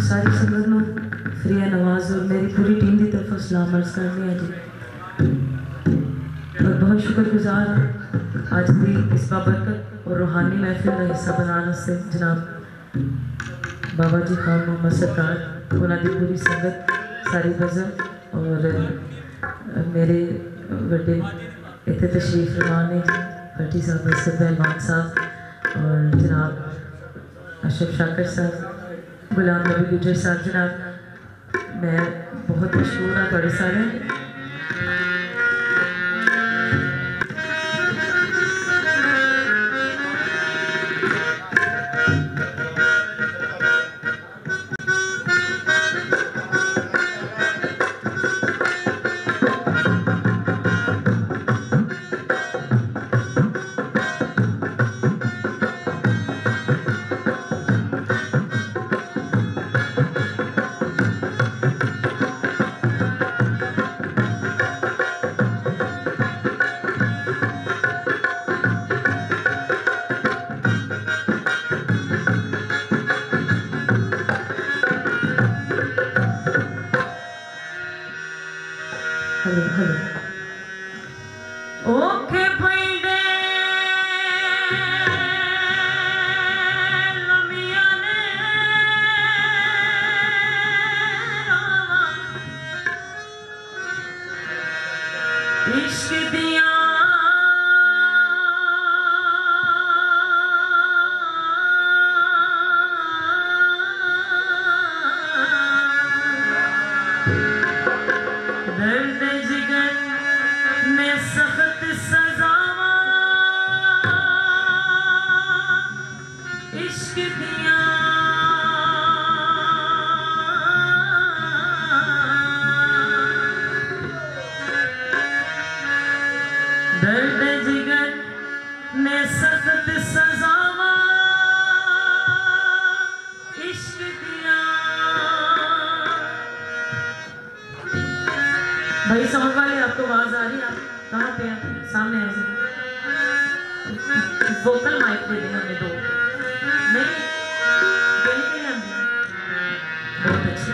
सारी संगत नूं फरीहा नवाज और मेरी पूरी टीम की तरफ सलाम अर्ज करनी है जी। और बहुत शुक्रगुजार आज की इस बाबरकत और रूहानी महफिल का हिस्सा बनाने से जनाब बाबा जी खान मोहम्मद सरकार उन्होंने पूरी संगत सारी बजर और मेरे बड़े इतने तशरीफ रहमान ने भट्टी साहब असद पहलवान साहब और जनाब अशरफ शाकर साहब गुलाम नबी गुजर साहब जनाब मैं बहुत मशहूर हाँ थोड़े सारे okay paenday lamian rahwan ishq dian दर्द जिगर में सख्त सजावा इश्क दिया दर्द जिगर में सख्त सजावा इश्क दिया। भाई समझ वाले आपको आवाज आ रही है? आप कहाँ पे हैं? सामने ऐसे वोकल माइक दे दें हमें दो नहीं देने के लिए हमें बहुत अच्छी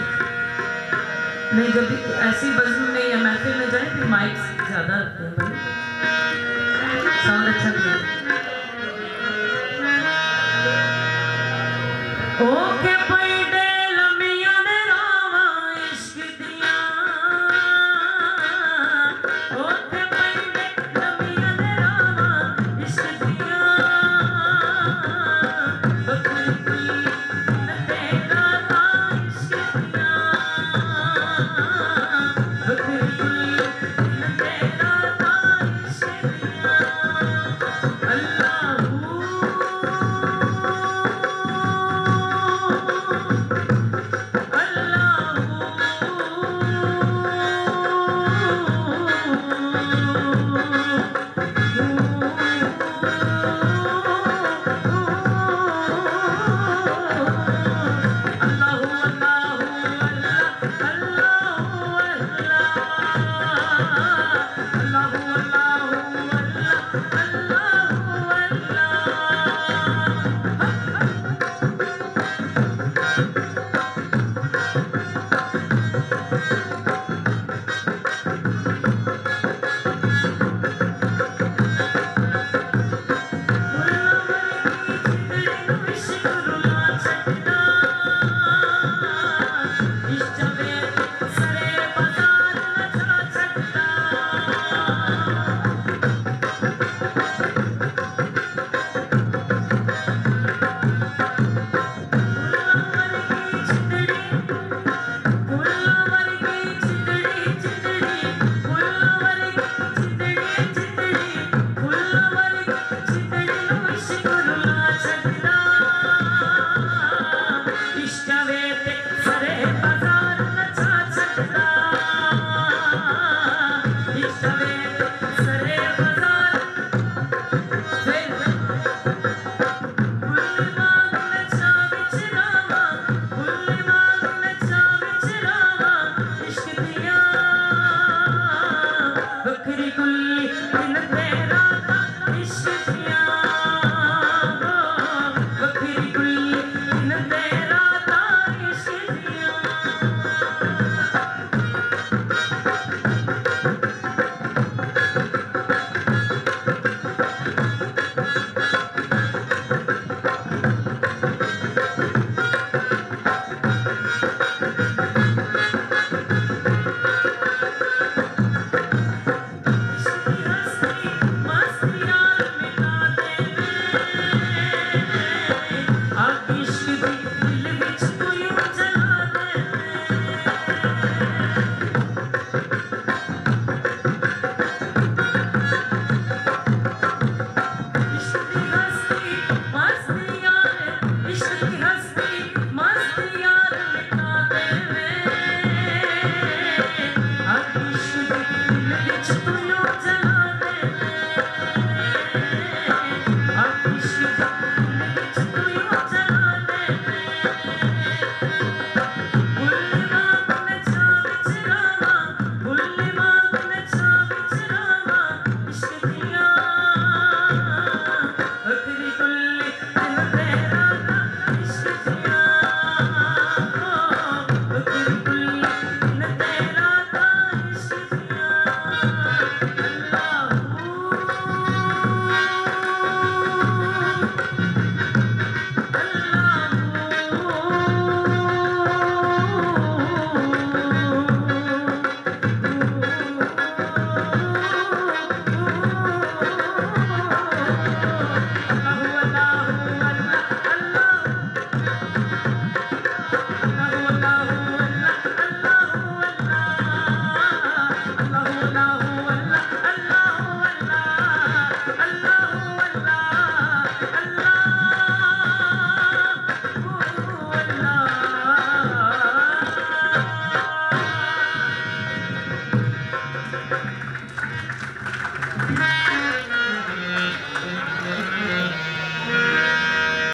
नहीं जब भी ऐसी बज़म में या महफिल में जाए फिर माइक ज़्यादा रखते हैं भाई साउंड अच्छा दिया। ओके भाई